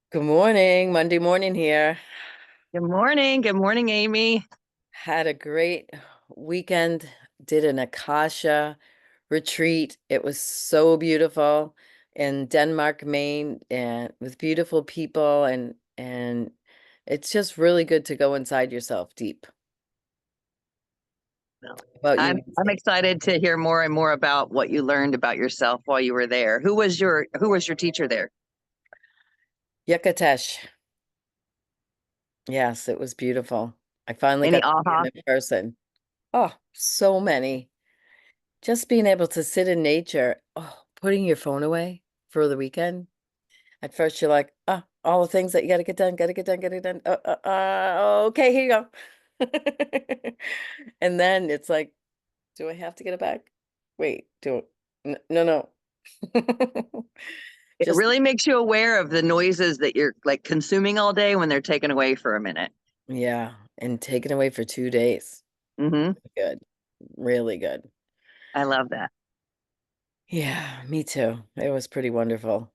Good morning, Monday morning here. Good morning. Good morning, Amy. Had a great weekend, did an Akasha retreat. It was so beautiful in Denmark, Maine, and with beautiful people and it's just really good to go inside yourself deep. Well, About I'm you, I'm excited to hear more and more about what you learned about yourself while you were there. Who was your teacher there? Yekatesh. Yes, it was beautiful. I finally Any got to see him aha? in person. Oh, so many. Just being able to sit in nature. Oh, putting your phone away for the weekend. At first, you're like, all the things that you got to get done, got to get done, get it done. Okay, here you go. And then it's like, do I have to get it back? Wait, no, no. It Just, really makes you aware of the noises that you're like consuming all day when they're taken away for a minute. yeah, and taken away for 2 days. Hmm. Good, really good. I love that. Yeah, me too. It was pretty wonderful.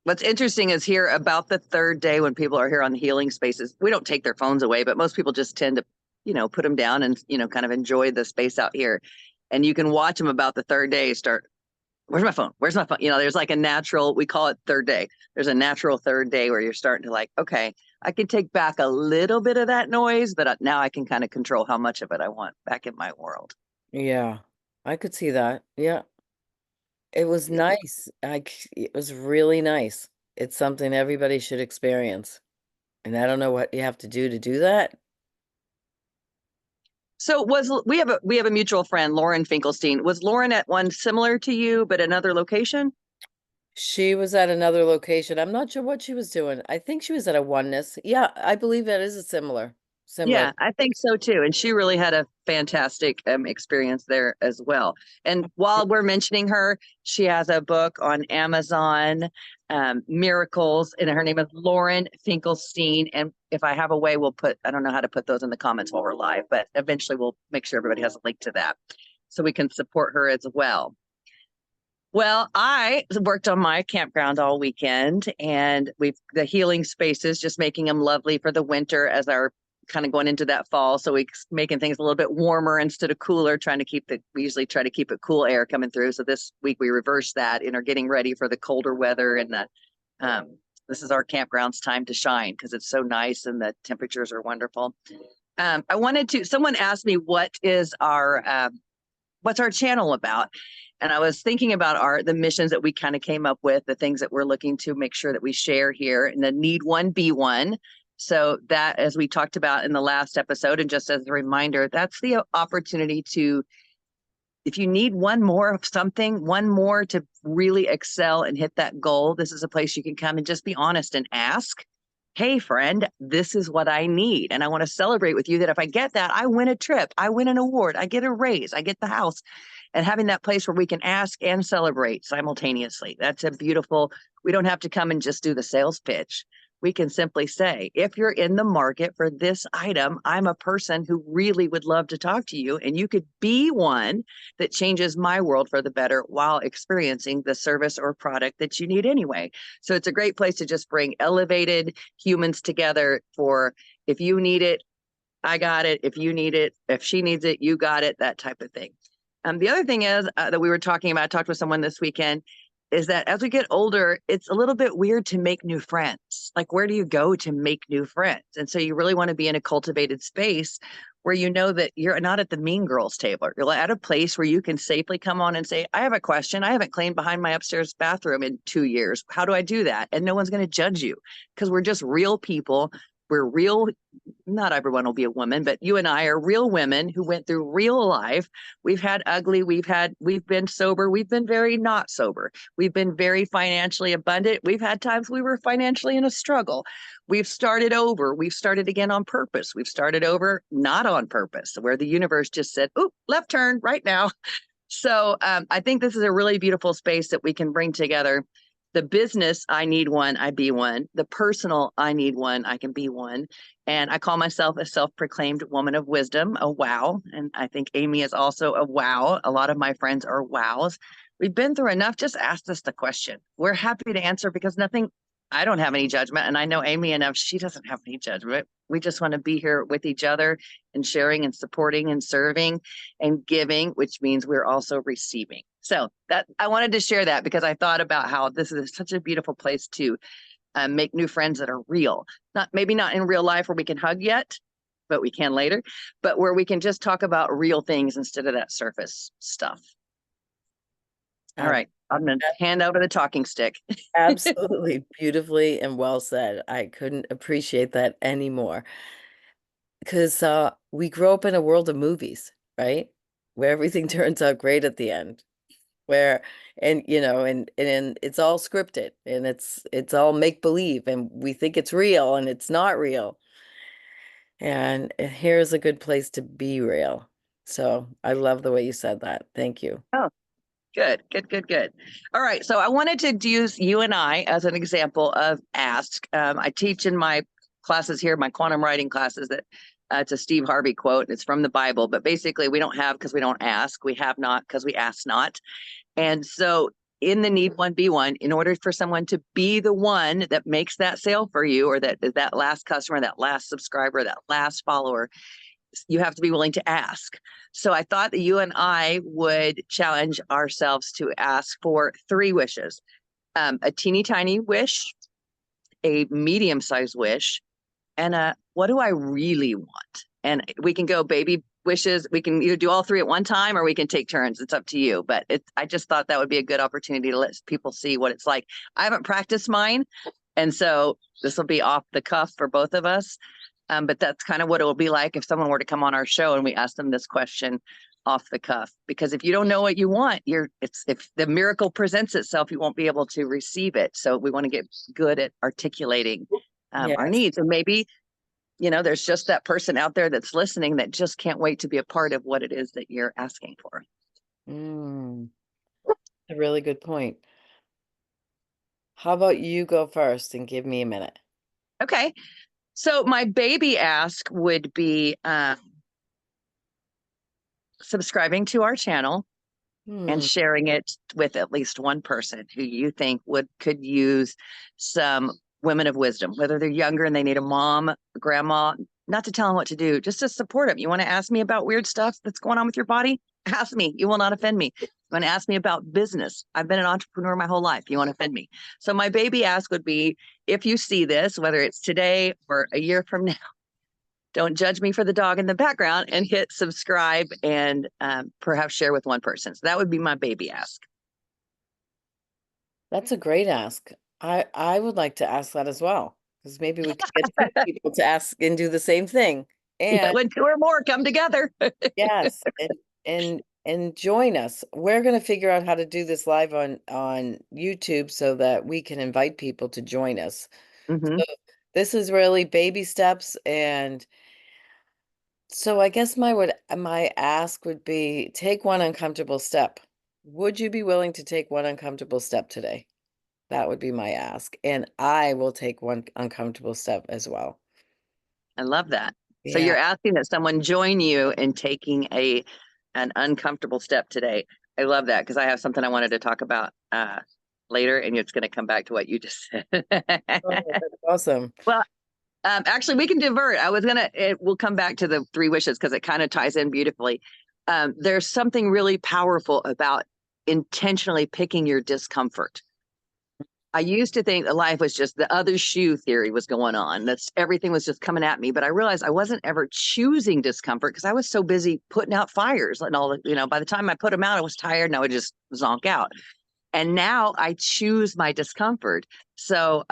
What's interesting is here about the third day when people are here on the healing spaces, we don't take their phones away, but most people just tend to, put them down and, kind of enjoy the space out here. And you can watch them about the third day start. Where's my phone? Where's my phone? There's like a natural, we call it third day. There's a natural third day where you're starting to like, okay, I can take back a little bit of that noise, but now I can kind of control how much of it I want back in my world. Yeah, I could see that. Yeah. It was Yeah. nice. It was really nice. It's something everybody should experience. And I don't know what you have to do that. So we have a mutual friend, Lauren Finkelstein. Was Lauren at one similar to you, but another location? She was at another location. I'm not sure what she was doing. I think she was at a oneness. Yeah, I believe that is a similar. Yeah, I think so too. And she really had a fantastic experience there as well. And while we're mentioning her, she has a book on Amazon, Miracles, and her name is Lauren Finkelstein. And if I have a way, I don't know how to put those in the comments while we're live, but eventually we'll make sure everybody has a link to that so we can support her as well. Well, I worked on my campground all weekend and the healing spaces, just making them lovely for the winter as our kind of going into that fall. So we making things a little bit warmer instead of cooler, we usually try to keep it cool air coming through. So this week we reversed that and are getting ready for the colder weather and um, this is our campground's time to shine because it's so nice and the temperatures are wonderful. Someone asked me what's our channel about? And I was thinking about the missions that we kind of came up with, the things that we're looking to make sure that we share here, and the need one, be one. So that, as we talked about in the last episode, and just as a reminder, that's the opportunity to, if you need one more of something, one more to really excel and hit that goal, this is a place you can come and just be honest and ask, hey, friend, this is what I need. And I want to celebrate with you that if I get that, I win a trip, I win an award, I get a raise, I get the house. And having that place where we can ask and celebrate simultaneously. That's a beautiful, we don't have to come and just do the sales pitch. We can simply say, if you're in the market for this item, I'm a person who really would love to talk to you, and you could be one that changes my world for the better while experiencing the service or product that you need anyway. So it's a great place to just bring elevated humans together for, if you need it, I got it. If you need it, if she needs it, you got it, that type of thing. The other thing is that we were talking about, I talked with someone this weekend, is that as we get older, it's a little bit weird to make new friends. Like, where do you go to make new friends? And so you really want to be in a cultivated space where you know that you're not at the mean girls table. You're at a place where you can safely come on and say, I have a question. I haven't cleaned behind my upstairs bathroom in 2 years. How do I do that? And no one's going to judge you because we're just real people. We're real, not everyone will be a woman, but you and I are real women who went through real life. We've had ugly, we've been sober, we've been very not sober. We've been very financially abundant. We've had times we were financially in a struggle. We've started over. We've started again on purpose. We've started over not on purpose, where the universe just said, "Oh, left turn right now." So I think this is a really beautiful space that we can bring together the business, I need one, I be one. The personal, I need one, I can be one. And I call myself a self-proclaimed woman of wisdom, a wow. And I think Amy is also a wow. A lot of my friends are wows. We've been through enough. Just ask us the question. We're happy to answer because nothing. I don't have any judgment. And I know Amy enough, she doesn't have any judgment. We just want to be here with each other and sharing and supporting and serving and giving, which means we're also receiving. So that I wanted to share that because I thought about how this is such a beautiful place to make new friends that are real. Not maybe not in real life where we can hug yet, but we can later, but where we can just talk about real things instead of that surface stuff. All Ab- right. I'm going to hand over the talking stick. Absolutely beautifully and well said. I couldn't appreciate that anymore. Because we grow up in a world of movies, right? Where everything turns out great at the end. Where and you know, and it's all scripted and it's all make believe and we think it's real and it's not real. And here's a good place to be real. So I love the way you said that. Thank you. Oh, good, good, good, good. All right. So I wanted to use you and I as an example of ask. I teach in my classes here, my quantum writing classes, that it's a Steve Harvey quote. It's from the Bible, but basically we don't have because we don't ask. We have not because we ask not. And so in the need one, be one, in order for someone to be the one that makes that sale for you, or that last customer, that last subscriber, that last follower, you have to be willing to ask. So I thought that you and I would challenge ourselves to ask for 3 wishes, a teeny tiny wish, a medium sized wish, and a what do I really want? And we can go baby wishes. We can either do all 3 at one time or we can take turns. It's up to you. But I just thought that would be a good opportunity to let people see what it's like. I haven't practiced mine. And so this will be off the cuff for both of us. But that's kind of what it will be like if someone were to come on our show and we ask them this question off the cuff. Because if you don't know what you want, if the miracle presents itself, you won't be able to receive it. So we want to get good at articulating our Yes. needs. And maybe, there's just that person out there that's listening that just can't wait to be a part of what it is that you're asking for. Mm, a really good point. How about you go first and give me a minute? Okay. So my baby ask would be subscribing to our channel and Hmm. sharing it with at least one person who you think could use some women of wisdom, whether they're younger and they need a mom, a grandma, not to tell them what to do, just to support them. You want to ask me about weird stuff that's going on with your body? Ask me. You will not offend me. You want to ask me about business? I've been an entrepreneur my whole life. You want to offend me? So my baby ask would be, if you see this, whether it's today or a year from now, don't judge me for the dog in the background and hit subscribe and perhaps share with one person. So that would be my baby ask. That's a great ask. I would like to ask that as well, because maybe we could get 2 people to ask and do the same thing. Yeah, And when 2 or more come together. yes, and join us. We're going to figure out how to do this live on YouTube so that we can invite people to join us. Hmm. So this is really baby steps, and so I guess my ask would be take one uncomfortable step. Would you be willing to take one uncomfortable step today? That would be my ask. And I will take one uncomfortable step as well. I love that. So Yeah. you're asking that someone join you in taking an uncomfortable step today. I love that because I have something I wanted to talk about later, and it's going to come back to what you just said. Oh, that's awesome. Well, actually, we can divert. We'll come back to the 3 wishes because it kind of ties in beautifully. There's something really powerful about intentionally picking your discomfort. I used to think that life was just the other shoe theory was going on. That's everything was just coming at me. But I realized I wasn't ever choosing discomfort because I was so busy putting out fires and all by the time I put them out, I was tired and I would just zonk out. And now I choose my discomfort. So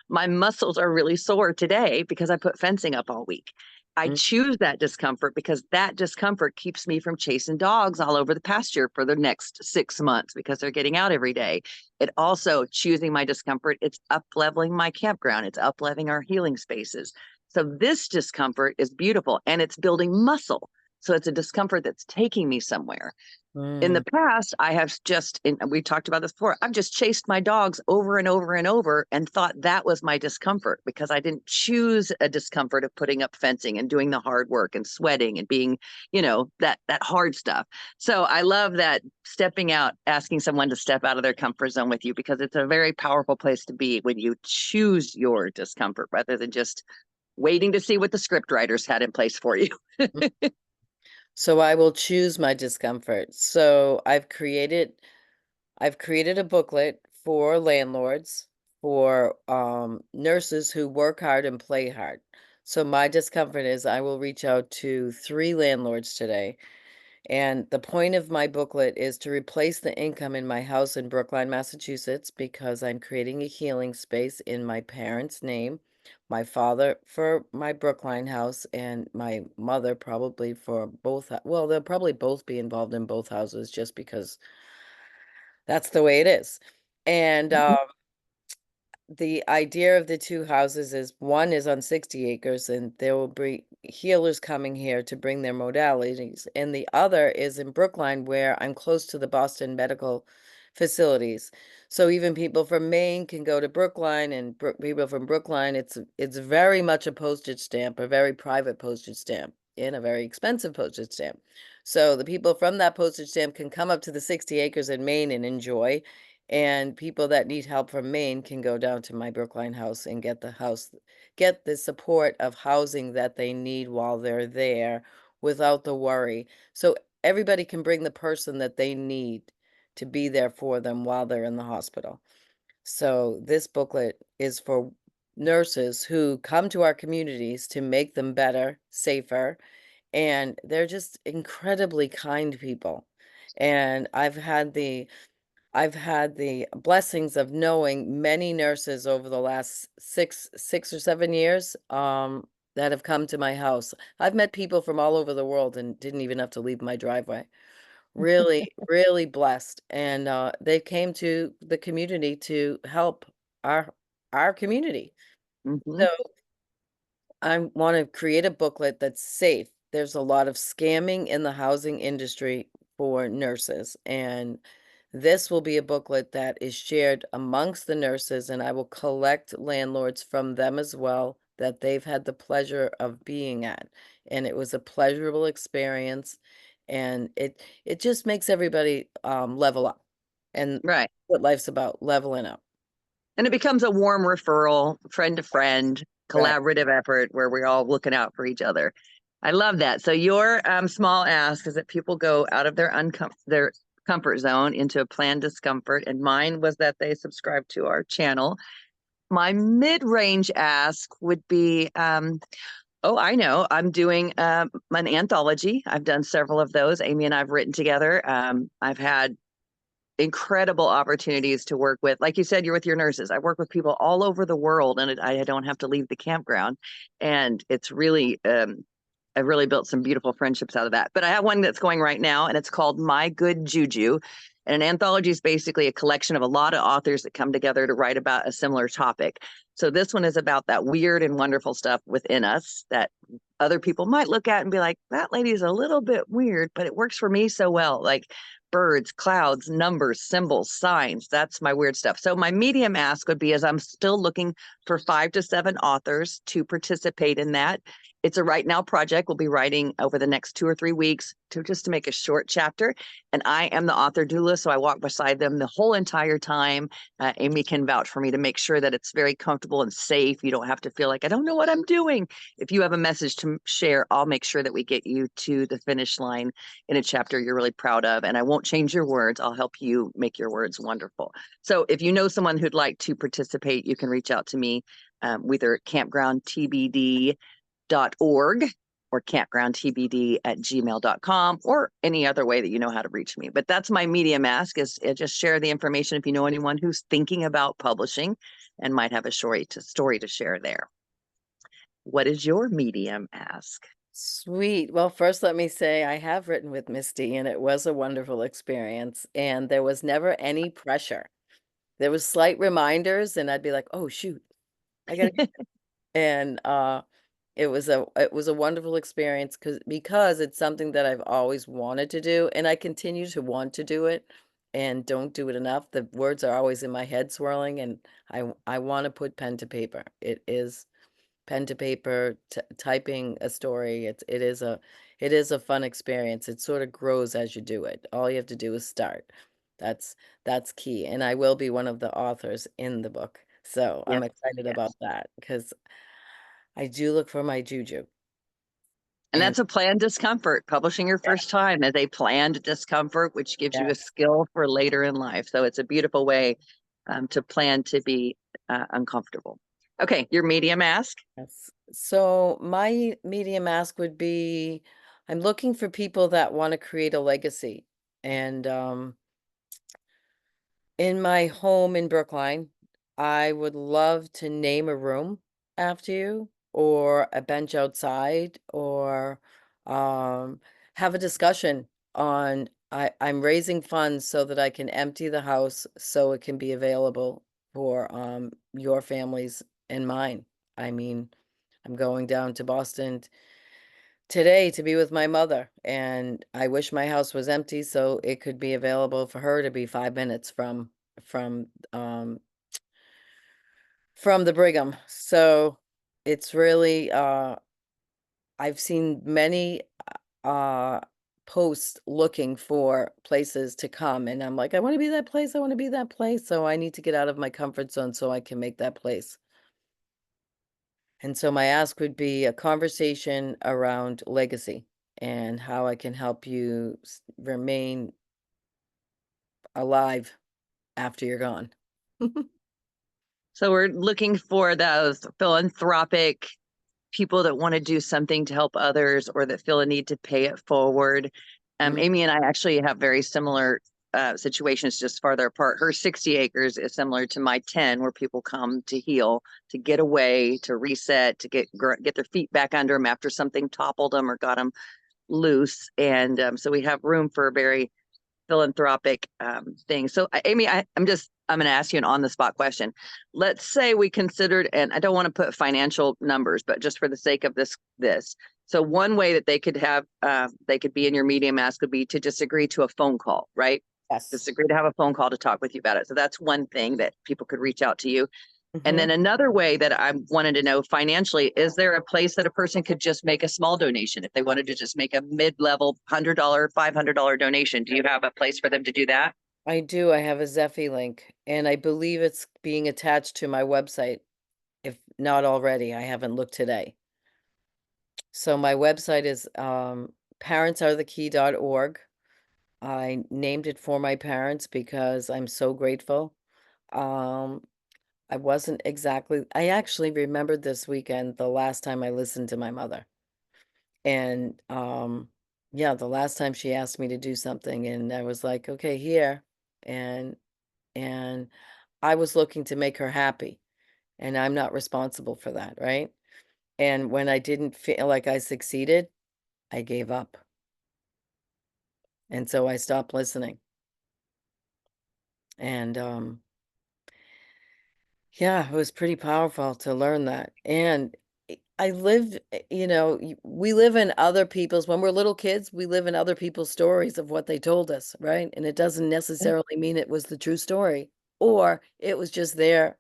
my muscles are really sore today because I put fencing up all week. I Mm, choose that discomfort because that discomfort keeps me from chasing dogs all over the pasture for the next 6 months because they're getting out every day. It also choosing my discomfort, it's up leveling my campground, it's up leveling our healing spaces. So this discomfort is beautiful and it's building muscle. So it's a discomfort that's taking me somewhere. In the Mm. past, I have just, and we talked about this before, I've just chased my dogs over and over and over and thought that was my discomfort because I didn't choose a discomfort of putting up fencing and doing the hard work and sweating and being, that hard stuff. So I love that stepping out, asking someone to step out of their comfort zone with you because it's a very powerful place to be when you choose your discomfort rather than just waiting to see what the script writers had in place for you. So I will choose my discomfort. So I've created a booklet for landlords, for nurses who work hard and play hard. So my discomfort is I will reach out to 3 landlords today. And the point of my booklet is to replace the income in my house in Brookline, Massachusetts, because I'm creating a healing space in my parents' name, my father for my Brookline house, and my mother probably for both. Well, they'll probably both be involved in both houses just because that's the way it is. And Mhm. the idea of the 2 houses is one is on 60 acres and there will be healers coming here to bring their modalities. And the other is in Brookline where I'm close to the Boston medical facilities. So even people from Maine can go to Brookline and people from Brookline, it's very much a postage stamp, a very private postage stamp and a very expensive postage stamp. So the people from that postage stamp can come up to the 60 acres in Maine and enjoy, and people that need help from Maine can go down to my Brookline house and get the support of housing that they need while they're there without the worry. So everybody can bring the person that they need to be there for them while they're in the hospital. So this booklet is for nurses who come to our communities to make them better, safer, and they're just incredibly kind people. And I've had the blessings of knowing many nurses over the last 6 or 7 years, that have come to my house. I've met people from all over the world and didn't even have to leave my driveway. Really, really blessed. And they came to the community to help our our community. Mhm. So I want to create a booklet that's safe. There's a lot of scamming in the housing industry for nurses, and this will be a booklet that is shared amongst the nurses, and I will collect landlords from them as well that they've had the pleasure of being at. And it was a pleasurable experience, and it just makes everybody level up. And Right. what life's about, leveling up. And it becomes a warm referral, friend to friend, Right. collaborative effort where we're all looking out for each other. I love that. So your small ask is that people go out of their comfort zone into a planned discomfort, and mine was that they subscribe to our channel. My mid-range ask would be, oh, I know, I'm doing an anthology. I've done several of those. Amy and I've written together. I've had incredible opportunities to work with. Like you said, you're with your nurses. I work with people all over the world, and I don't have to leave the campground. And it's really, I've really built some beautiful friendships out of that. But I have one that's going right now, and it's called My Good Juju. And an anthology is basically a collection of a lot of authors that come together to write about a similar topic. So this one is about that weird and wonderful stuff within us that other people might look at and be like, that lady is a little bit weird, but it works for me so well. Like birds, clouds, numbers, symbols, signs. That's my weird stuff. So my medium ask would be as I'm still looking for 5 to 7 authors to participate in that. It's a right now project. We'll be writing over the next 2 or 3 weeks to make a short chapter. And I am the author doula, so I walk beside them the whole entire time. Amy can vouch for me to make sure that it's very comfortable and safe. You don't have to feel like I don't know what I'm doing. If you have a message to share, I'll make sure that we get you to the finish line in a chapter you're really proud of. And I won't change your words. I'll help you make your words wonderful. So if you know someone who'd like to participate, you can reach out to me, either campgroundtbd.org or campgroundtbd@gmail.com or any other way that you know how to reach me. But that's my medium ask is just share the information if you know anyone who's thinking about publishing and might have a story to share there. What is your medium ask? Sweet. Well, first, let me say I have written with Misty, and it was a wonderful experience. And there was never any pressure. There was slight reminders, and I'd be like, "Oh shoot, I gotta." And It was a wonderful experience because it's something that I've always wanted to do, and I continue to want to do it and don't do it enough. The words are always in my head swirling, and I want to put pen to paper. It is pen to paper, typing a story. It is a fun experience. It sort of grows as you do it. All you have to do is start. That's that's key. And I will be one of the authors in the book. So I'm Yes, excited about yes. that because I do look for my juju. And And that's a planned discomfort. Publishing your yeah, first time is a planned discomfort, which gives you a yes, skill for later in life. So it's a beautiful way to plan to be uncomfortable. Okay, your medium ask. yes. So my medium ask would be I'm looking for people that want to create a legacy. And in my home in Brookline, I would love to name a room after you or a bench outside or um, have a discussion on I'm raising funds so that I can empty the house so it can be available for your families and mine. I mean, I'm going down to Boston today to be with my mother, and I wish my house was empty so it could be available for her to be 5 minutes from, um from the Brigham. So, it's really, I've seen many, uh, posts looking for places to come, and I'm like, "I wanna be that place, I wanna be that place," so I need to get out of my comfort zone so I can make that place. And so my ask would be a conversation around legacy and how I can help you remain alive after you're gone. So we're looking for those philanthropic people that want to do something to help others or that feel a need to pay it forward. Mm, Amy and I actually have very similar situations, just farther apart. Her 60 acres is similar to my 10, where people come to heal, to get away, to reset, to get their feet back under them after something toppled them or got them loose. And so we have room for a very philanthropic thing. So, Amy, I'm going to ask you an on the spot question. Let's say we considered, and I don't want to put financial numbers, but just for the sake of this. So one way that they could be in your medium ask would be to just agree to a phone call, right? yes. Just agree to have a phone call to talk with you about it. So that's one thing that people could reach out to you. And Mhm. then another way that I wanted to know financially, is there a place that a person could just make a small donation if they wanted to just make a mid-level $100, $500 donation? Do you have a place for them to do that? I do. I have a Zeffy link, and I believe it's being attached to my website, if not already. I haven't looked today. So my website is parentsarethekey.org. I named it for my parents because I'm so grateful. Um, I wasn't exactly, I actually remembered this weekend the last time I listened to my mother. And yeah, the last time she asked me to do something and I was like, okay, here. And and I was looking to make her happy, and I'm not responsible for that, right? And when I didn't feel like I succeeded, I gave up. And so I stopped listening. And yeah, it was pretty powerful to learn that. And I live, we live in other people's, when we're little kids, we live in other people's stories of what they told us, right? And it doesn't necessarily mean it was the true story, or it was just their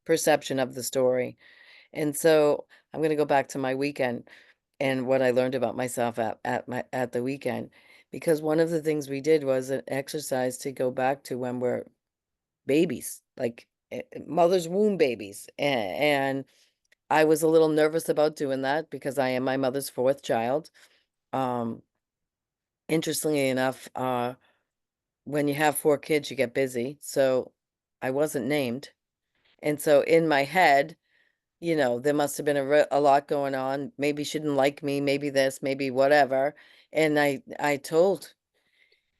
perception of the story. And so I'm going to go back to my weekend and what I learned about myself at the weekend, because one of the things we did was an exercise to go back to when we're babies, like mother's womb babies. And I was a little nervous about doing that because I am my mother's fourth child. Um, Interestingly enough, when you have four kids, you get busy. So I wasn't named. And so in my head, there must have been a lot going on. Maybe she didn't like me, maybe this, maybe whatever. And I told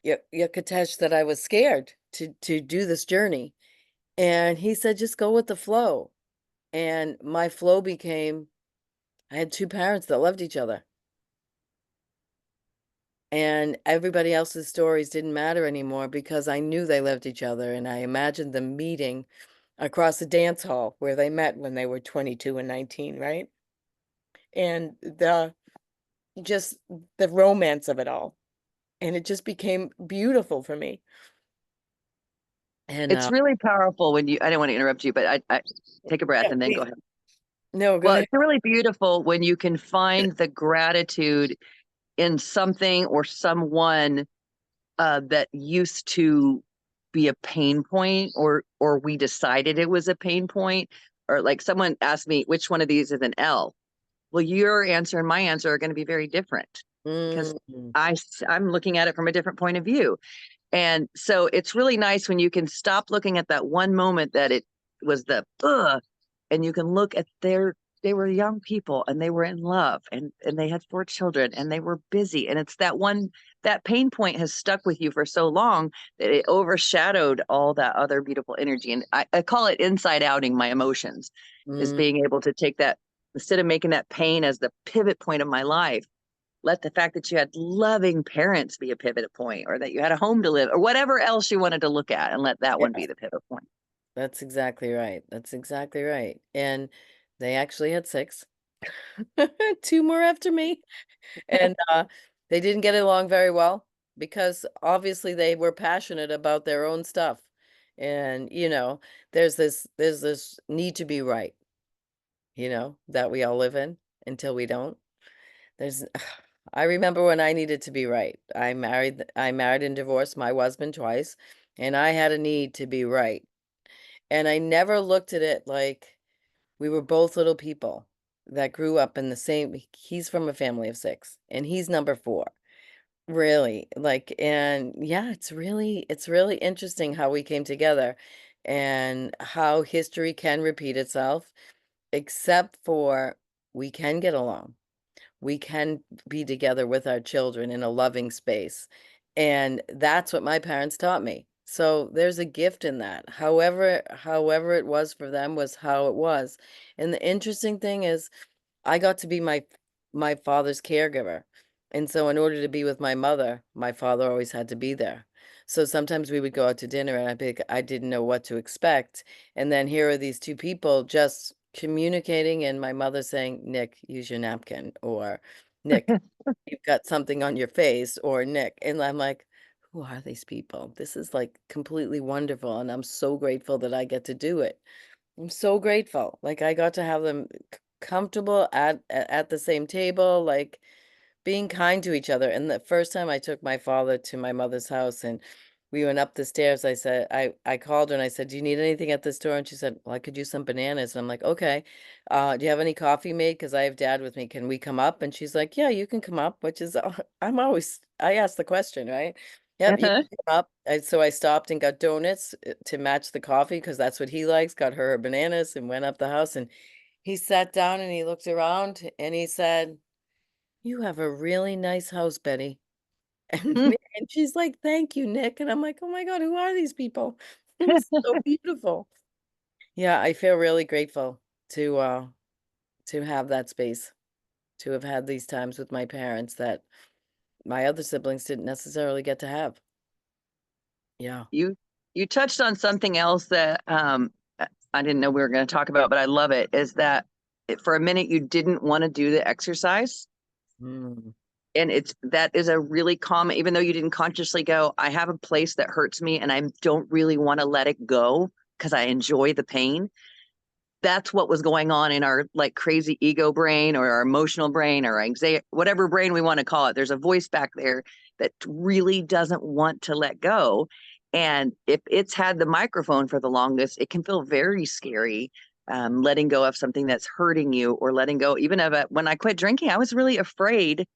Yakutesh that I was scared to do this journey. And he said, just go with the flow. And my flow became, I had two parents that loved each other. And everybody else's stories didn't matter anymore because I knew they loved each other. And I imagined them meeting across the dance hall where they met when they were 22 and 19, right? And just the romance of it all. And it just became beautiful for me. And It's really powerful when you, I don't want to interrupt you, but I take a breath yeah, and then go please. ahead. No, go Well, ahead. it's really beautiful when you can find the gratitude in something or someone that used to be a pain point, or we decided it was a pain point, or like someone asked me which one of these is an L. Well, your answer and my answer are going to be very different because Mm, I'm looking at it from a different point of view. And so it's really nice when you can stop looking at that one moment that it was the and you can look at they were young people and they were in love and they had 4 children and they were busy. And it's that one, that pain point has stuck with you for so long that it overshadowed all that other beautiful energy. And I call it inside outing my emotions, is mm. being able to take that instead of making that pain as the pivot point of my life, let the fact that you had loving parents be a pivot point, or that you had a home to live, or whatever else you wanted to look at, and let that one be Yes, the pivot point. that's exactly right. That's exactly right. And they actually had six, two more after me. And they didn't get along very well because obviously they were passionate about their own stuff. And, there's this need to be right, that we all live in until we don't. There's I remember when I needed to be right. I married and divorced my husband twice, and I had a need to be right. And I never looked at it like we were both little people that grew up in the same. He's from a family of six, and he's number four. Really, like, and yeah, it's really interesting how we came together and how history can repeat itself, except for we can get along. We can be together with our children in a loving space. And that's what my parents taught me. So there's a gift in that. However it was for them was how it was. And the interesting thing is I got to be my father's caregiver. And so in order to be with my mother, my father always had to be there. So sometimes we would go out to dinner and I didn't know what to expect. And then here are these two people just communicating and my mother saying, "Nick, use your napkin," or "Nick, you've got something on your face," or "Nick." And I'm like, who are these people? This is like completely wonderful. And I'm so grateful that I get to do it. I'm so grateful. Like I got to have them comfortable at the same table, like being kind to each other. And the first time I took my father to my mother's house and we went up the stairs, I called her and I said, "Do you need anything at the store?" And she said, "Well, I could use some bananas." And I'm like, "Okay. Do you have any coffee made? Because I have dad with me. Can we come up?" And she's like, "Yeah, you can come up," which is, I ask the question, right? Yep, you Uh-huh. can come up. So I stopped and got donuts to match the coffee because that's what he likes, got her bananas and went up the house. And he sat down and he looked around and he said, "You have a really nice house, Betty." Hmm. And she's like, "Thank you, Nick." And I'm like, "Oh my God, who are these people?" It was so beautiful. Yeah, I feel really grateful to uh to have that space, to have had these times with my parents that my other siblings didn't necessarily get to have. Yeah. you you touched on something else that I didn't know we were going to talk about, but I love it. Is that for a minute you didn't want to do the exercise, Mm, and it's that is a really common. Even though you didn't consciously go, I have a place that hurts me, and I don't really want to let it go because I enjoy the pain. That's what was going on in our like crazy ego brain or our emotional brain or anxiety, whatever brain we want to call it. There's a voice back there that really doesn't want to let go. And if it's had the microphone for the longest, it can feel very scary, letting go of something that's hurting you, or letting go even of it. When I quit drinking, I was really afraid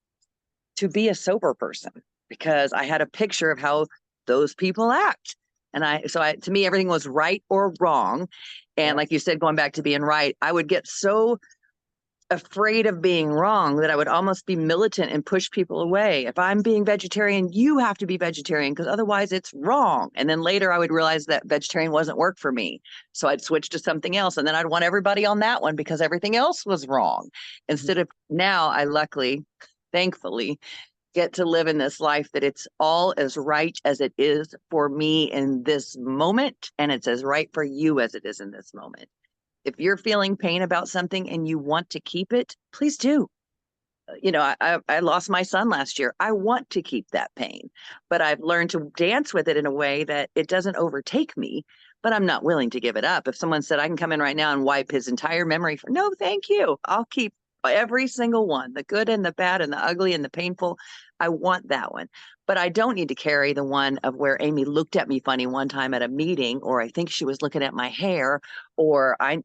to be a sober person because I had a picture of how those people act. And to me, everything was right or wrong. And yeah. like you said, going back to being right, I would get so afraid of being wrong that I would almost be militant and push people away. If I'm being vegetarian, you have to be vegetarian because otherwise it's wrong. And then later I would realize that vegetarian wasn't work for me. So I'd switch to something else. And then I'd want everybody on that one because everything else was wrong. Mhm. Instead of now, I luckily, thankfully, get to live in this life that it's all as right as it is for me in this moment, and it's as right for you as it is in this moment. If you're feeling pain about something and you want to keep it, please do. I lost my son last year. I want to keep that pain, but I've learned to dance with it in a way that it doesn't overtake me, but I'm not willing to give it up. If someone said I can come in right now and wipe his entire memory for, no, thank you. I'll keep every single one, the good and the bad and the ugly and the painful. I want that one. But I don't need to carry the one of where Amy looked at me funny one time at a meeting, or I think she was looking at my hair, or I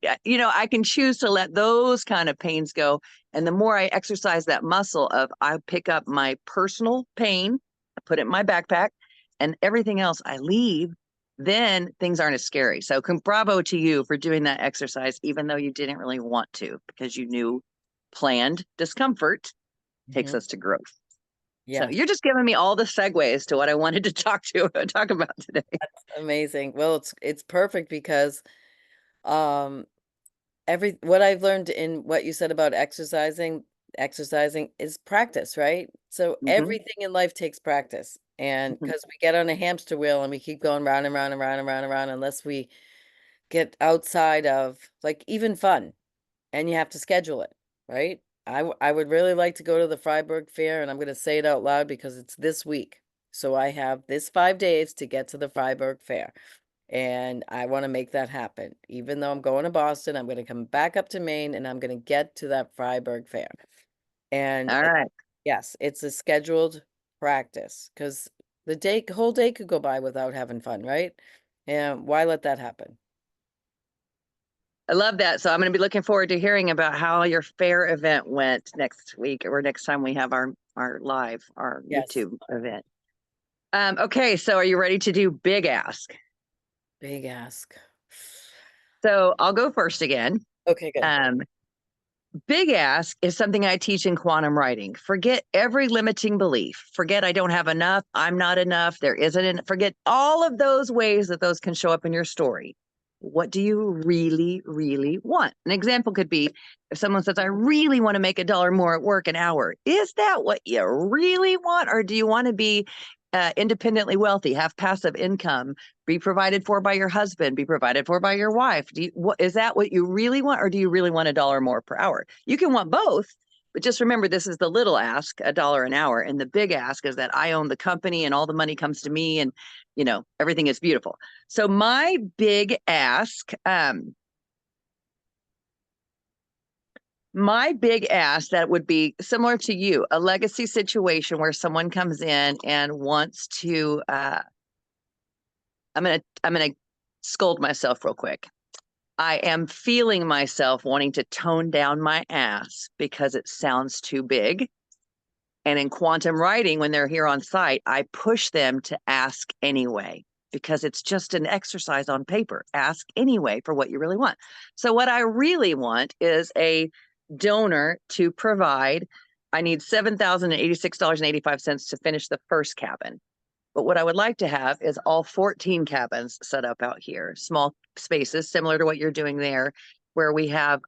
can choose to let those kind of pains go. And the more I exercise that muscle of, I pick up my personal pain, I put it in my backpack, and everything else I leave, then things aren't as scary. So bravo to you for doing that exercise, even though you didn't really want to, because you knew planned discomfort takes Mhm. us to growth. So Yes, you're just giving me all the segues to what I wanted to talk about today. amazing. Well, it's perfect because um what I've learned in what you said about exercising is practice, right? So Hmm. everything in life takes practice. And because we get on a hamster wheel and we keep going round and round and round and round and round unless we get outside of like even fun, and you have to schedule it, right? I would really like to go to the Freiburg Fair, and I'm going to say it out loud because it's this week. So I have this 5 days to get to the Freiburg Fair, and I want to make that happen. Even though I'm going to Boston, I'm going to come back up to Maine, and I'm going to get to that Freiburg Fair. And All right. yes, it's a scheduled practice because whole day could go by without having fun, right? And why let that happen? I love that. So I'm going to be looking forward to hearing about how your fair event went next week, or next time we have our Yes, YouTube event. Okay, so are you ready to do big ask? big ask. So I'll go first again. Okay, good. Um, Big ask is something I teach in quantum writing. Forget every limiting belief. Forget I don't have enough. I'm not enough. There isn't. Forget all of those ways that those can show up in your story. What do you really, really want? An example could be if someone says, I really want to make $1 more at work an hour. Is that what you really want? Or do you want to be independently wealthy, have passive income, be provided for by your husband, be provided for by your wife? Is that what you really want, or do you really want $1 more per hour? You can want both, but just remember, this is the little ask, $1 an hour, and the big ask is that I own the company and all the money comes to me, and everything is beautiful. So my big ask that would be similar to you, a legacy situation where someone comes in and wants to I'm gonna scold myself real quick. I am feeling myself wanting to tone down my ask because it sounds too big. And in quantum writing, when they're here on site, I push them to ask anyway, because it's just an exercise on paper. Ask anyway for what you really want. So, what I really want is a donor to provide. I need $7,086.85 to finish the first cabin. But what I would like to have is all 14 cabins set up out here, small spaces similar to what you're doing there, where we have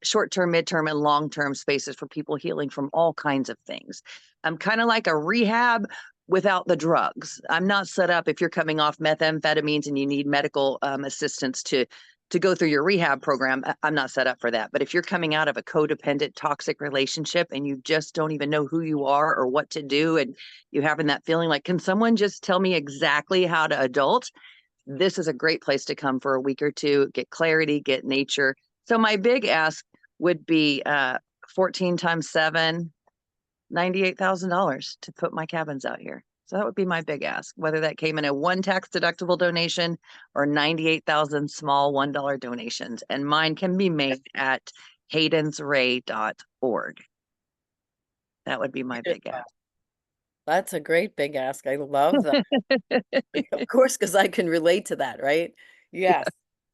short term, midterm, and long term spaces for people healing from all kinds of things. I'm kind of like a rehab without the drugs. I'm not set up if you're coming off methamphetamines and you need medical assistance to go through your rehab program. I'm not set up for that. But if you're coming out of a codependent, toxic relationship and you just don't even know who you are or what to do, and you having that feeling like, can someone just tell me exactly how to adult? This is a great place to come for a week or two, get clarity, get nature. So my big ask would be 14 times 7, $98,000 to put my cabins out here. So that would be my big ask, whether that came in a one tax deductible donation or 98,000 small $1 donations. And mine can be made at haydensray.org. That would be my big ask. Beautiful. That's a great big ask. I love that. Of course, because I can relate to that, right? Yes,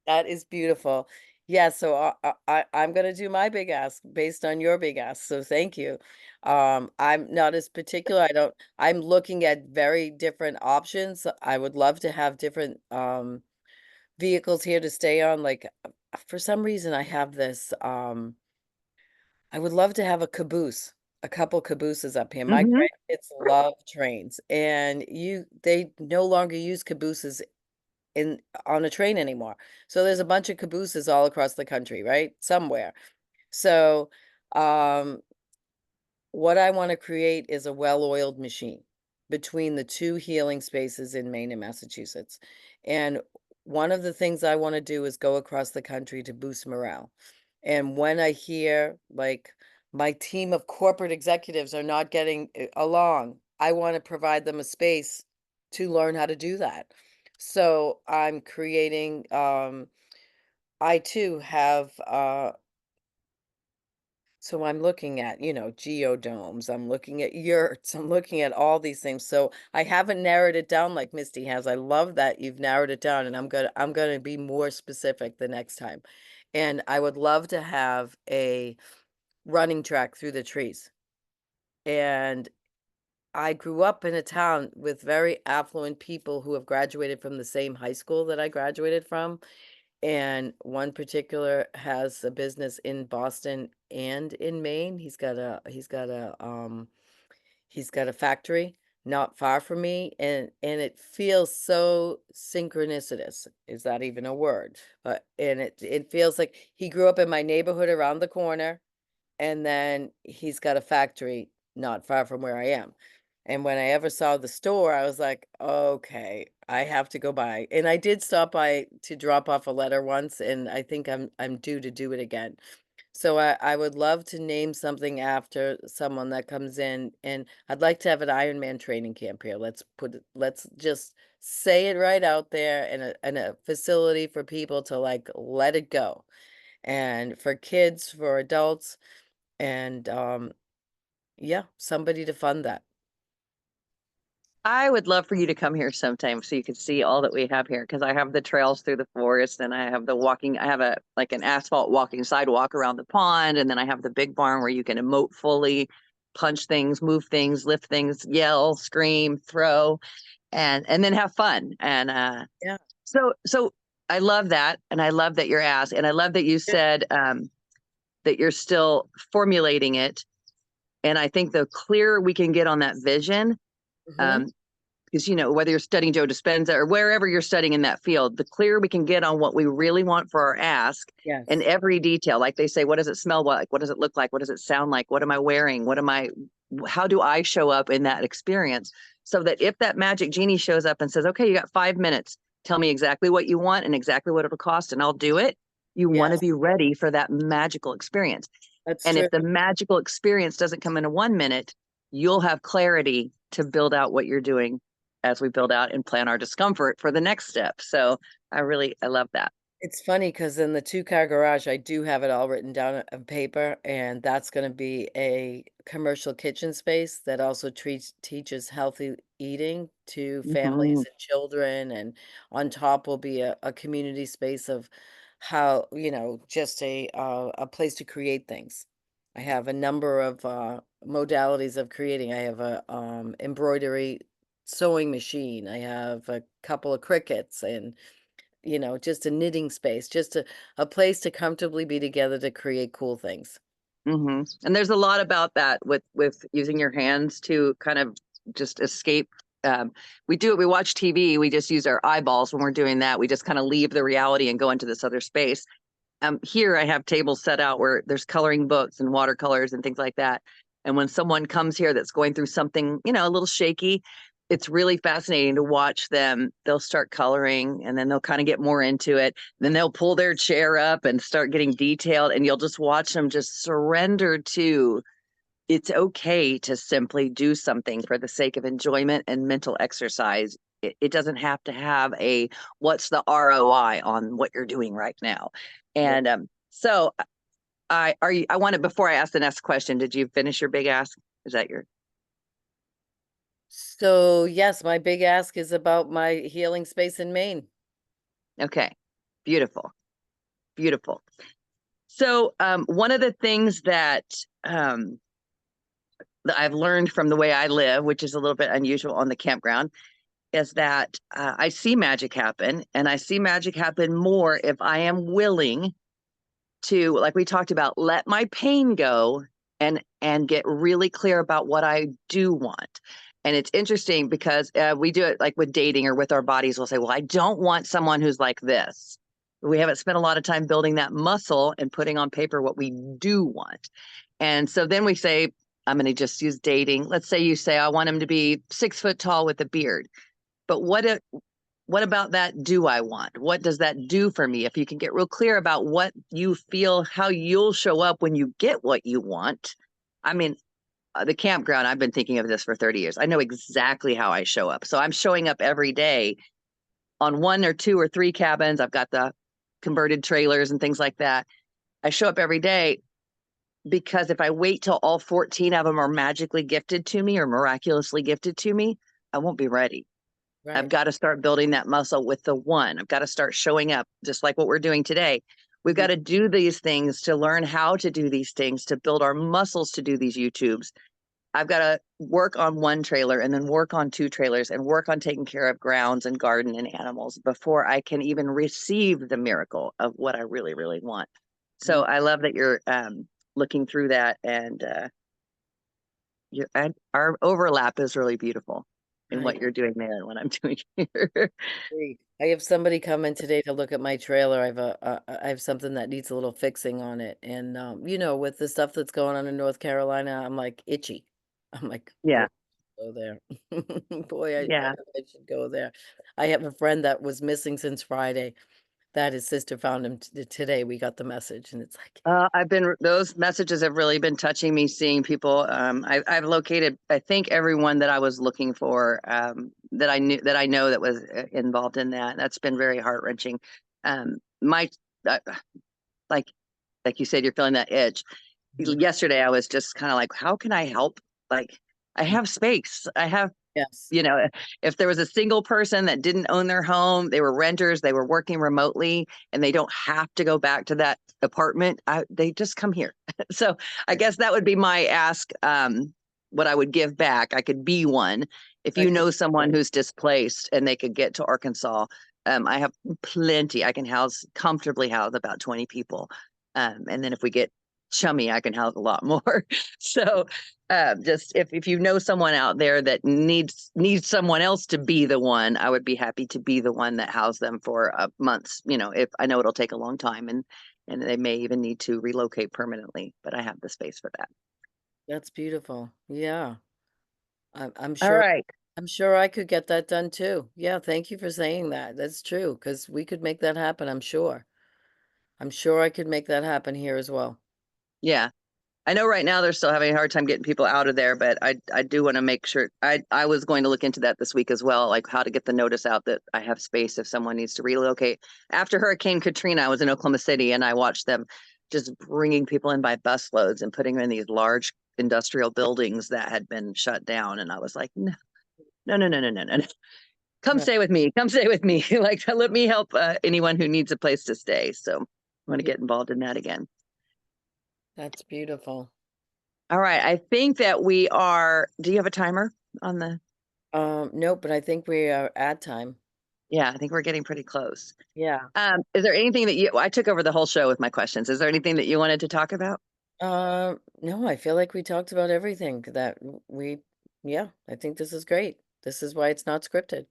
that is beautiful. Yeah, so I'm gonna do my big ask based on your big ask. So thank you. I'm not as particular. I'm looking at very different options. I would love to have different vehicles here to stay on. Like for some reason I have this I would love to have a caboose. a couple cabooses up here. My Hmm. grandkids love trains, and they no longer use cabooses in on a train anymore. So there's a bunch of cabooses all across the country, right? Somewhere. So, um, what I want to create is a well-oiled machine between the two healing spaces in Maine and Massachusetts. And one of the things I want to do is go across the country to boost morale. And when I hear like my team of corporate executives are not getting along, I want to provide them a space to learn how to do that. So I'm creating, I too have so I'm looking at, geodomes, I'm looking at yurts, I'm looking at all these things. So I haven't narrowed it down like Misty has. I love that you've narrowed it down, and I'm gonna be more specific the next time. And I would love to have a running track through the trees. And I grew up in a town with very affluent people who have graduated from the same high school that I graduated from. And one particular has a business in Boston and in Maine. He's got a factory not far from me, and it feels so synchronicitous. Is that even a word? But and it feels like he grew up in my neighborhood around the corner, and then he's got a factory not far from where I am. And when I ever saw the store, I was like, okay, I have to go by. And I did stop by to drop off a letter once, and I think I'm due to do it again. So I would love to name something after someone that comes in, and I'd like to have an Ironman training camp here. Let's just say it right out there, in a facility for people to like let it go. And for kids, for adults, and yeah, somebody to fund that. I would love for you to come here sometime so you can see all that we have here because I have the trails through the forest and I have the walking, I have a like an asphalt walking sidewalk around the pond, and then I have the big barn where you can emote fully, punch things, move things, lift things, yell, scream, throw, and then have fun. And Yeah. so I love that, and I love that you're asked, and I love that you said that you're still formulating it. And I think the clearer we can get on that vision, Hmm. um, because whether you're studying Joe Dispenza or wherever you're studying in that field, the clearer we can get on what we really want for our ask and Yes. every detail, like they say, what does it smell like, what does it look like, what does it sound like, what am I wearing, how do I show up in that experience, so that if that magic genie shows up and says, okay, you got 5 minutes, tell me exactly what you want and exactly what it'll cost and I'll do it, you want to Yes, be ready for that magical experience. that's And true. if the magical experience doesn't come in a 1 minute, you'll have clarity to build out what you're doing as we build out and plan our discomfort for the next step. So I love that. It's funny because in the two-car garage, I do have it all written down on paper, and that's going to be a commercial kitchen space that also teaches healthy eating to families Mm-hmm. and children. And on top will be a community space of how, just a place to create things. I have a number of modalities of creating. I have a embroidery sewing machine. I have a couple of crickets and just a knitting space, just a place to comfortably be together to create cool things. Mm-hmm. And there's a lot about that with using your hands to kind of just escape. Um, we do it. We watch TV. We just use our eyeballs when we're doing that. We just kind of leave the reality and go into this other space. Here I have tables set out where there's coloring books and watercolors and things like that. And when someone comes here that's going through something, a little shaky, it's really fascinating to watch them. They'll start coloring and then they'll kind of get more into it. Then they'll pull their chair up and start getting detailed. And you'll just watch them just surrender to it's okay to simply do something for the sake of enjoyment and mental exercise. It doesn't have to have a what's the ROI on what you're doing right now. Right. And so I wanted before I ask the next question, did you finish your big ask? Is that your So, yes, my big ask is about my healing space in Maine. okay? Beautiful, beautiful. So one of the things um, that I've learned from the way I live, which is a little bit unusual on the campground, is that I see magic happen, and I see magic happen more if I am willing to, like we talked about, let my pain go and get really clear about what I do want. And it's interesting because we do it like with dating or with our bodies. We'll say, well, I don't want someone who's like this. We haven't spent a lot of time building that muscle and putting on paper what we do want. And so then we say, I'm going to just use dating. Let's say you say, I want him to be 6 foot tall with a beard. But what about that do I want? What does that do for me? If you can get real clear about what you feel, how you'll show up when you get what you want. I mean, the campground, I've been thinking of this for 30 years. I know exactly how I show up. So I'm showing up every day on 1 or 2 or 3 cabins. I've got the converted trailers and things like that. I show up every day because if I wait till all 14 of them are magically gifted to me or miraculously gifted to me, I won't be ready. I've Right. got to start building that muscle with the one. I've got to start showing up just like what we're doing today. We've got to do these things to learn how to do these things, to build our muscles to do these YouTubes. I've got to work on 1 trailer and then work on 2 trailers and work on taking care of grounds and garden and animals before I can even receive the miracle of what I really, really want. So Mm. I love that you're looking through that, and our overlap is really beautiful in I what you're doing there and what I'm doing here. agree. I have somebody come in today to look at my trailer. I have something that needs a little fixing on it, and with the stuff that's going on in North Carolina, I'm like itchy. I'm like, boy, Yeah. go there. Boy, Yeah. I should go there. I have a friend that was missing since Friday. That his sister found him today. We got the message, and it's like, Those messages have really been touching me, seeing people. I've located, I think, everyone that I was looking for, that I know that was involved in that. That's been very heart wrenching. My, uh, like, like you said, you're feeling that itch. mhm, Yesterday, I was just kind of like, how can I help? Like, I have space. I have, yes, you know, if there was a single person that didn't own their home, they were renters, they were working remotely, and they don't have to go back to that apartment, they just come here. So I guess that would be my ask. What I would give back, I could be one. If you that could, know someone who's displaced and they could get to Arkansas, I have plenty. I can comfortably house about 20 people. And then if we get chummy, I can house a lot more. So just if you know someone out there that needs someone else to be the one, I would be happy to be the one that house them for months. If I know it'll take a long time, and they may even need to relocate permanently, but I have the space for that. that's beautiful. Yeah, I'm All sure. right. I'm sure I could get that done too. Yeah, thank you for saying that. That's true, because we could make that happen, I'm sure. I'm sure I could make that happen here as well. Yeah. I know right now they're still having a hard time getting people out of there, but I do want to make sure. I was going to look into that this week as well, like how to get the notice out that I have space if someone needs to relocate. After Hurricane Katrina, I was in Oklahoma City and I watched them just bringing people in by busloads and putting them in these large industrial buildings that had been shut down. And I was like, no, no, no, no, no, no, no. Come Right. stay with me. Come stay with me. Like, let me help anyone who needs a place to stay. So I want to Yeah, get involved in that again. that's beautiful. All right. I think that we are. Do you have a timer on the? Nope, but I think we are at time. Yeah, I think we're getting pretty close. Yeah. Is there anything that I took over the whole show with my questions? Is there anything that you wanted to talk about? No, I feel like we talked about everything that we, yeah, I think this is great. This is why it's not scripted.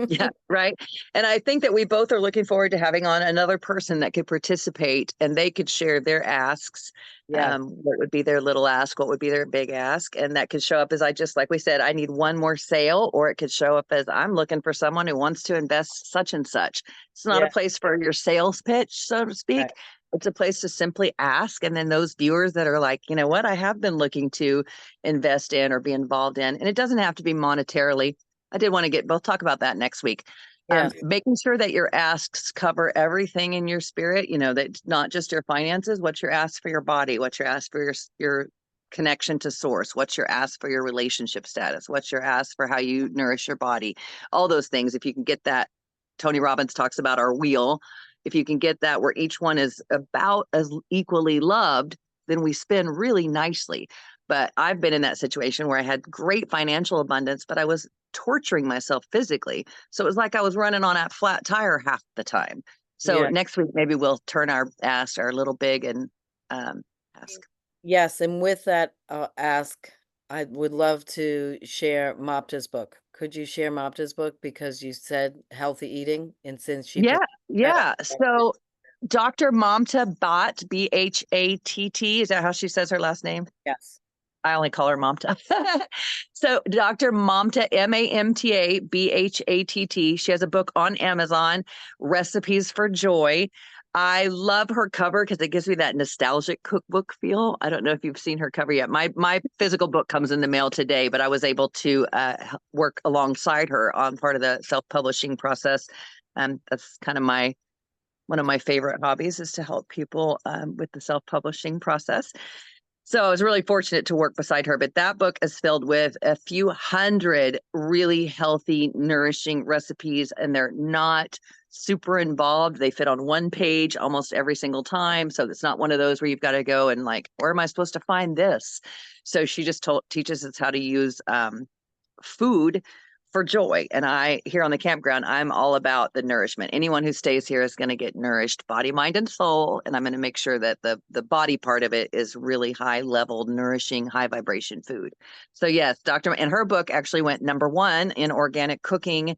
Yeah, right. And I think that we both are looking forward to having on another person that could participate and they could share their asks. Yes, What would be their little ask? What would be their big ask? And that could show up as like we said, I need one more sale, or it could show up as I'm looking for someone who wants to invest such and such. It's not a yeah, place for your sales pitch, so to right. speak. It's a place to simply ask. And then those viewers that are like, you know what, I have been looking to invest in or be involved in. And it doesn't have to be monetarily. I did want to both talk about that next week. Yes, Making sure that your asks cover everything in your spirit, that not just your finances, what's your ask for your body, what's your ask for your connection to source, what's your ask for your relationship status, what's your ask for how you nourish your body, all those things. If you can get that, Tony Robbins talks about our wheel. If you can get that where each one is about as equally loved, then we spin really nicely. But I've been in that situation where I had great financial abundance, but I was torturing myself physically. So it was like I was running on a flat tire half the time. So yeah. next week, maybe we'll turn our little big and um, ask. Yes, and with that, ask, I would love to share Mopta's book. Could you share Mopta's book because you said healthy eating, and since she Yeah, promotes that, yeah. I'd love to. So Dr. Mamta Bhatt, Bhatt, is that how she says her last name? Yes. I only call her Mamta. So Dr. Mamta, Mamta Bhatt. She has a book on Amazon, Recipes for Joy. I love her cover because it gives me that nostalgic cookbook feel. I don't know if you've seen her cover yet. My physical book comes in the mail today, but I was able to work alongside her on part of the self-publishing process. That's kind of my one of my favorite hobbies is to help people with the self-publishing process. So I was really fortunate to work beside her. But that book is filled with a few hundred really healthy, nourishing recipes, and they're not super involved. They fit on one page almost every single time. So it's not one of those where you've got to go and like, where am I supposed to find this? So she just teaches us how to use food for joy. And I, here on the campground, I'm all about the nourishment. Anyone who stays here is going to get nourished body, mind, and soul. And I'm going to make sure that the body part of it is really high level, nourishing, high vibration food. So yes, Dr. And her book actually went #1 in organic cooking Yeah.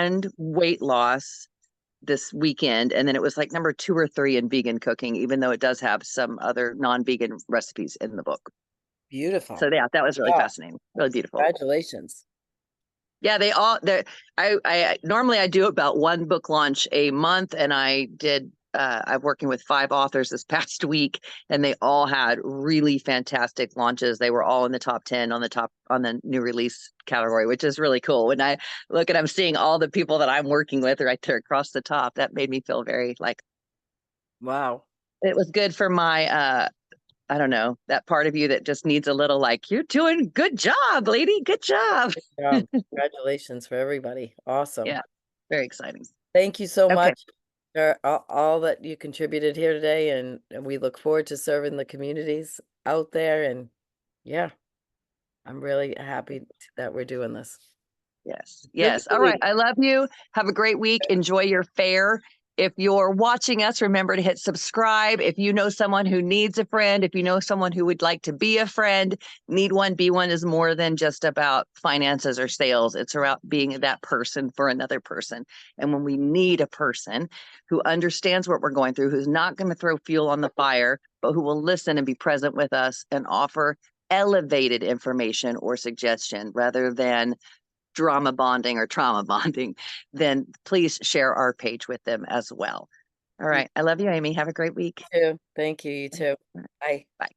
and weight loss this weekend. And then it was like #2 or 3 in vegan cooking, even though it does have some other non-vegan recipes in the book. So Beautiful. yeah, that was really Wow. fascinating, really beautiful. Congratulations. Yeah, I normally I do about one book launch a month, and I'm working with 5 authors this past week, and they all had really fantastic launches. They were all in the top 10 on the new release category, which is really cool. When I look and I'm seeing all the people that I'm working with right there across the top, that made me feel very like Wow. it was good for my I don't know, that part of you that just needs a little like, you're doing good job, lady. Good job. Congratulations for everybody. Awesome. Yeah, very exciting. Thank you so Okay. much for all that you contributed here today, and we look forward to serving the communities out there. And yeah, I'm really happy that we're doing this. Yes. Good Yes. All right. release. I love you. Have a great week. Enjoy your fair. If you're watching us, remember to hit subscribe. If you know someone who needs a friend, if you know someone who would like to be a friend, Need One, Be One is more than just about finances or sales. It's about being that person for another person. And when we need a person who understands what we're going through, who's not going to throw fuel on the fire, but who will listen and be present with us and offer elevated information or suggestion rather than drama bonding or trauma bonding, then please share our page with them as well. All You right. I love you, Amy. Have a great week. too. Thank you. You too. Bye. Bye.